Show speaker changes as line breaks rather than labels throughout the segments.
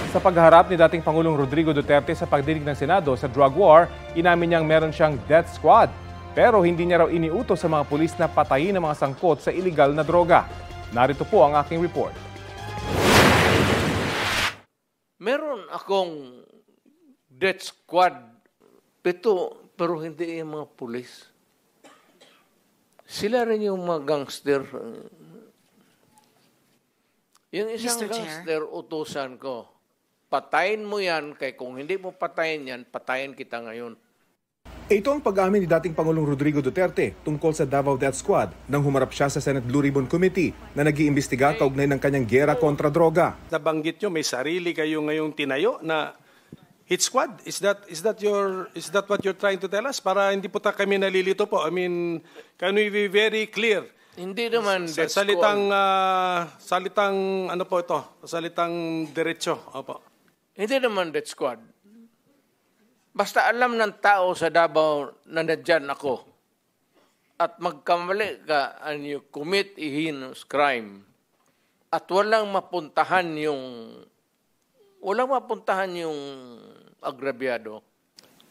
Sa pagharap ni dating Pangulong Rodrigo Duterte sa pagdinig ng Senado sa drug war, inamin niyang meron siyang death squad. Pero hindi niya raw iniutos sa mga pulis na patayin ang mga sangkot sa iligal na droga. Narito po ang aking report.
Meron akong death squad, pero hindi yung mga pulis. Sila rin yung mga gangster. Yung isang gangster, utusan ko. Patayin mo yan, kaya kung hindi mo patayin yan, patayin kita ngayon.
Ito ang pag-amin ni dating Pangulong Rodrigo Duterte tungkol sa Davao Death Squad nang humarap siya sa Senate Blue Ribbon Committee na nag-iimbestiga kaugnay ng kanyang giyera kontra droga.
Nabanggit nyo, may sarili kayo ngayong tinayo na hit squad. Is that what you're trying to tell us? Para hindi po kami nalilito po. I mean, can we be very clear?
Hindi naman death
squad. Salitang ano po ito? Salitang diretso. Opo.
Hindi naman death squad. Basta alam ng tao sa Davao na nandyan ako at magkamali ka and you commit a heinous crime at walang mapuntahan yung agrabyado,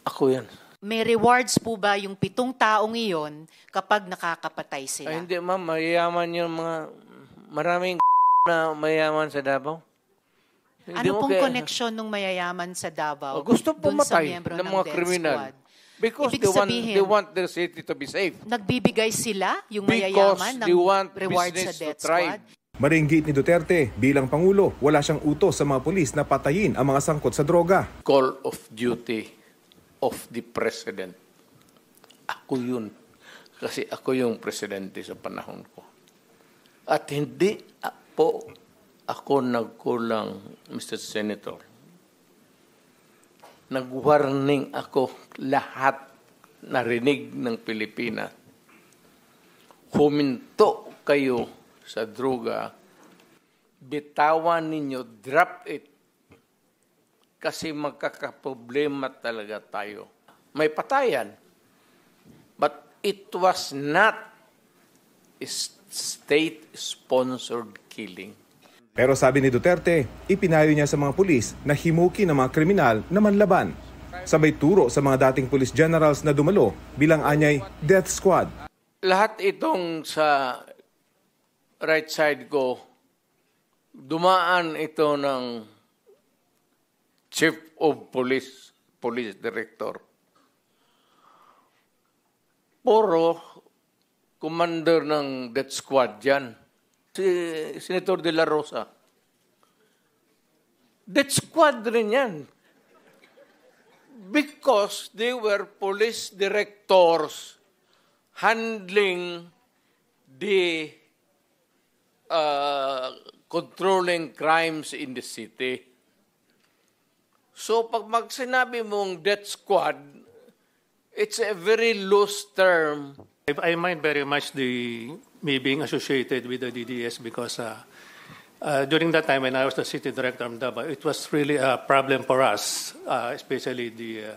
ako yan.
May rewards po ba yung 7 taong iyon kapag nakakapatay sila?
Ay, hindi ma'am, mayayaman yung mga maraming na mayayaman sa Davao.
Ano pong koneksyon ng mayayaman sa Davao?
Gusto pumatay ng mga kriminal. Because they want their city to be safe.
Nagbibigay sila, yung mayayaman, ng rewards sa death squad?
Maringgit ni Duterte, bilang Pangulo, wala siyang utos sa mga pulis na patayin ang mga sangkot sa droga.
Call of duty of the President. Ako yun. Kasi ako yung presidente sa panahon ko. At hindi ako nagkulang, Mr. Senator. Nag-warning ako lahat narinig ng Pilipinas. Huminto kayo sa droga, bitawan ninyo, drop it. Kasi magkakaproblema talaga tayo. May patayan. But it was not a state-sponsored killing.
Pero sabi ni Duterte, ipinayo niya sa mga pulis na himukin ng mga kriminal na manlaban. Sabay turo sa mga dating police generals na dumalo bilang anyay death squad.
Lahat itong sa right side ko, dumaan ito ng Chief of Police Director. Puro commander ng death squad yan. Si Senator De La Rosa. Death squad rin yan. Because they were police directors handling the controlling crimes in the city. So pag sinabi mong death squad, it's a very loose term.
I mind very much me being associated with the DDS because during that time when I was the city director of Davao, it was really a problem for us, especially the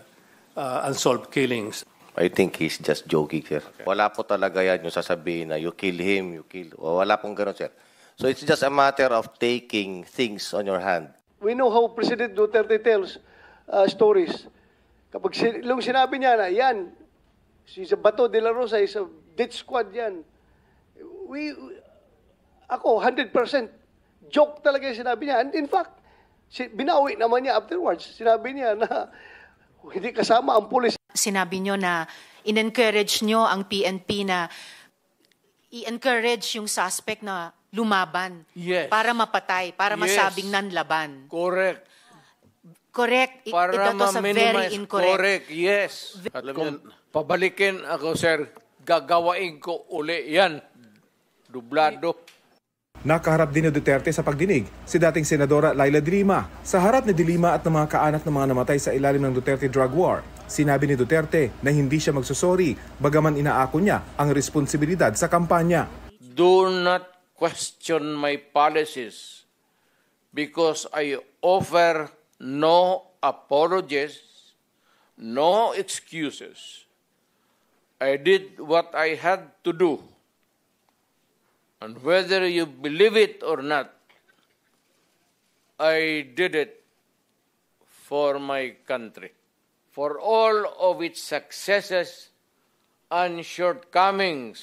unsolved killings.
I think he's just joking, sir. Okay. Wala po talaga yan yung sasabihin na you kill him, you kill. Wala pong ganun, sir. So it's just a matter of taking things on your hand.
We know how President Duterte tells stories. Kapag sinabi niya na, yan, si Bato de la Rosa is a death squad yan. Ako, 100% joke talaga yung sinabi niya. And in fact, binawi naman niya afterwards. Sinabi niya na hindi kasama ang pulis.
Sinabi niyo na in-encourage niyo ang PNP na i-encourage yung suspect na lumaban.
Yes.
Para mapatay, para masabing
Yes.
nanlaban.
Correct.
Correct.
Para
Ito sa very incorrect.
Correct, yes. Kung pabalikin ako, sir, gagawain ko uli yan. Dublado.
Nakaharap din ni Duterte sa pagdinig si dating Senadora Laila De Lima. Sa harap ni De Lima at ng mga kaanak ng mga namatay sa ilalim ng Duterte drug war, sinabi ni Duterte na hindi siya magsusori bagaman inaako niya ang responsibilidad sa kampanya.
Do not question my policies because I offer no apologies, no excuses. I did what I had to do. And whether you believe it or not, I did it for my country. For all of its successes and shortcomings,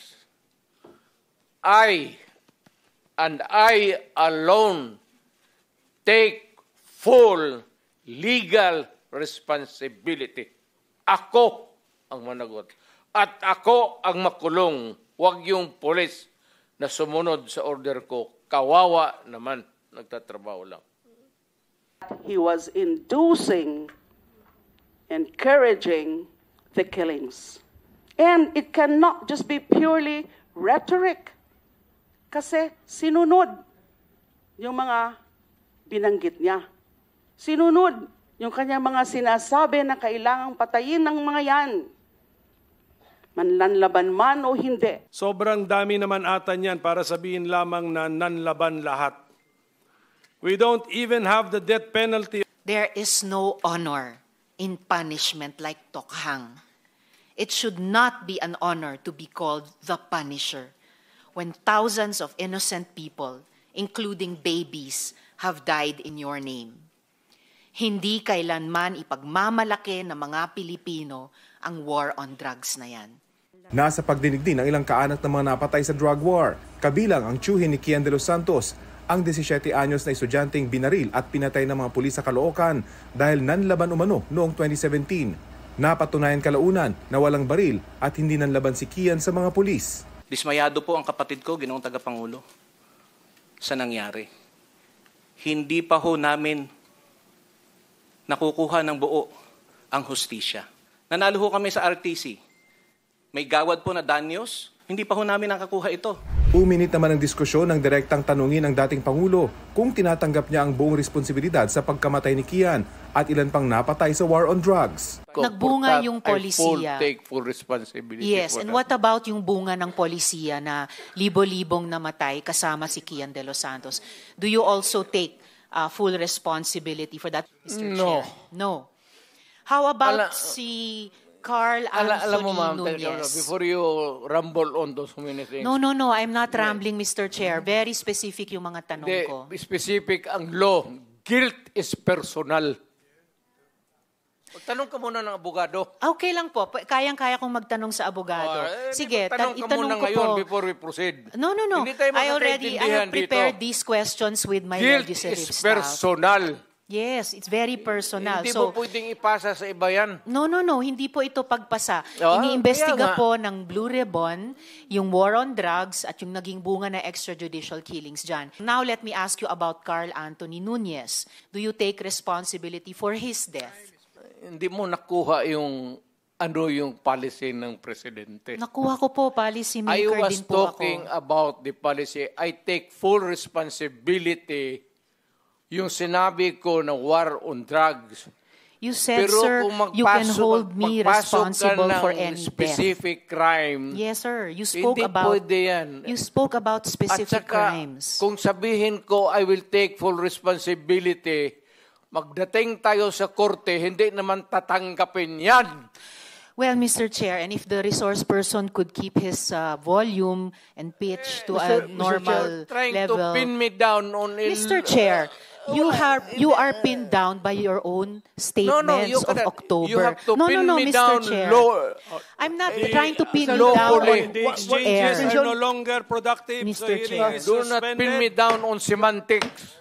I alone take full legal responsibility. Ako ang managot. At ako ang makulong. Huwag yung pulis na sumunod sa order ko. Kawawa naman, nagtatrabaho lang.
He was inducing, encouraging the killings. And it cannot just be purely rhetoric. Kasi sinunod yung mga binanggit niya. Sinunod yung kanyang mga sinasabi na kailangang patayin ng mga yan. Manlanlaban man o hindi.
Sobrang dami naman ata niyan para sabihin lamang na nanlaban lahat. We don't even have the death penalty.
There is no honor in punishment like tokhang. It should not be an honor to be called the Punisher when thousands of innocent people, including babies, have died in your name. Hindi kailanman ipagmamalaki ng mga Pilipino ang war on drugs na yan.
Nasa pagdinig din ang ilang kaanak ng mga napatay sa drug war, kabilang ang tiyuhin ni Kian de los Santos, ang 17 anyos na estudyanteng binaril at pinatay ng mga pulis sa Caloocan dahil nanlaban umano noong 2017. Napatunayan kalaunan na walang baril at hindi nanlaban si Kian sa mga pulis.
Dismayado po ang kapatid ko, Ginoong Tagapangulo, sa nangyari. Hindi pa ho namin nakukuha ng buo ang hustisya. Nanalo ho kami sa RTC. May gawad po na danyos, hindi pa ho namin nakakuha ito.
Uminit naman ang diskusyon ng direktang tanungin ng dating Pangulo kung tinatanggap niya ang buong responsibilidad sa pagkamatay ni Kian at ilan pang napatay sa war on drugs.
Nagbunga yung polisiya.
I take full responsibility.
Yes,
for
and
that.
what about yung bunga ng polisiya na libo-libong namatay kasama si Kian de los Santos? Do you also take full responsibility for that, Mr.
No.
Chair? No. How about si Carl
alam mo,
Anthony
ma'am,
Nunez?
before you rumble on those many things.
No, I'm not rambling, Mr. Chair. Very specific yung mga tanong ko.
Specific ang law. Guilt is personal. Tanong ka muna ng abogado.
Okay lang po. Kayang-kaya kong magtanong sa abogado. Sige,
tanong ka
itanong
muna
ko
ngayon
po.
before we proceed.
No.
Hindi tayo
I have prepared
dito.
these questions with my
Guilt
legislative
is
staff.
personal.
Yes, it's very personal.
Hindi mo pwedeng ipasa sa iba yan.
No. Hindi po ito pagpasa.
Ah,
Iniimbestiga
kaya nga.
po ng Blue Ribbon yung war on drugs at yung naging bunga na extrajudicial killings dyan. Now, let me ask you about Carl Anthony Nunez. Do you take responsibility for his death?
Hindi mo nakuha yung policy ng presidente.
Nakuha ko po, policy
I
maker
was
din po
talking
ako.
about the policy. I take full responsibility yung sinabi ko na war on drugs.
You said,
Pero
sir,
kung
you can hold me responsible for any
specific crime,
death. Yes, sir. You spoke
hindi
about
pwede yan.
You spoke about specific
At saka,
crimes.
kung sabihin ko, I will take full responsibility, magdating tayo sa korte, hindi naman tatanggapin yan.
Well, Mr. Chair, and if the resource person could keep his volume and pitch to a normal
trying
level.
to pin me down on
Mr. Chair, you are pinned down by your own statements
you
of
cannot.
October.
You have to pin me
Mr.
down
Chair.
low.
I'm not trying to pin you
lawfully.
down
The
on
exchanges
air.
are no longer productive.
Mr.
So hearing
Chair.
is
Do not pin me
suspended.
down on semantics.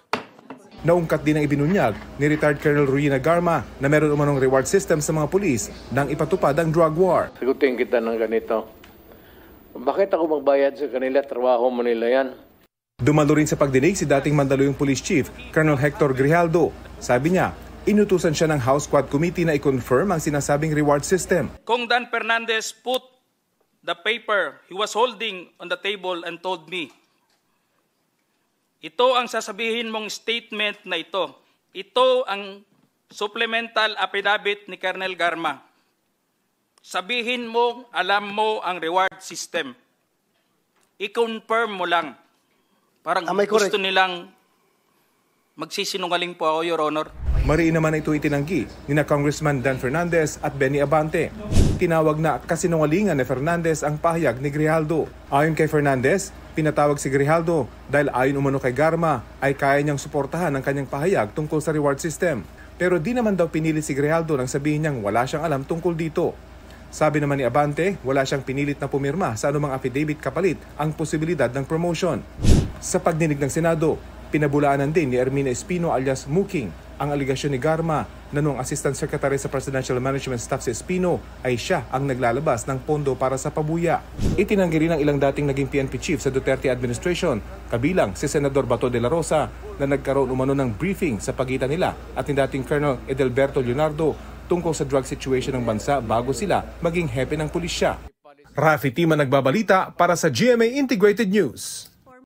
Naungkat din ang ibinunyag ni retired Colonel Ruina Garma na meron umanong reward system sa mga pulis nang ipatupad ang drug war.
Sagutin kita ng ganito. Bakit ako magbayad sa kanila? Trabaho mo nila yan.
Dumalo rin sa pagdinig si dating Mandaluyong Police Chief, Colonel Hector Grijaldo. Sabi niya, inutusan siya ng House Squad Committee na i-confirm ang sinasabing reward system.
Kung Dan Fernandez put the paper he was holding on the table and told me, ito ang sasabihin mong statement na ito. Ito ang supplemental affidavit ni Colonel Garma. Sabihin mo, alam mo ang reward system. I-confirm mo lang. Parang gusto nilang magsisinungaling po ako, Your Honor.
Mariin naman ito itinanggi ni na Congressman Dan Fernandez at Benny Abante. Tinawag na kasinungalingan ni Fernandez ang pahayag ni Grijaldo. Ayon kay Fernandez, pinatawag si Grijaldo dahil ayon umano kay Garma ay kaya niyang suportahan ang kanyang pahayag tungkol sa reward system. Pero di naman daw pinilit si Grijaldo nang sabihin niyang wala siyang alam tungkol dito. Sabi naman ni Abante, wala siyang pinilit na pumirma sa anumang affidavit kapalit ang posibilidad ng promotion. Sa pagdinig ng Senado, pinabulaanan din ni Ermina Espino alias Muking ang aligasyon ni Garma na noong Assistant Secretary sa Presidential Management Staff si Espino ay siya ang naglalabas ng pondo para sa pabuya. Itinanggi rin ng ilang dating naging PNP chief sa Duterte administration, kabilang si Senador Bato de la Rosa na nagkaroon umano ng briefing sa pagitan nila at ni dating Colonel Edelberto Leonardo tungkol sa drug situation ng bansa bago sila maging hepe ng pulisya. Rafi Tima nagbabalita para sa GMA Integrated News.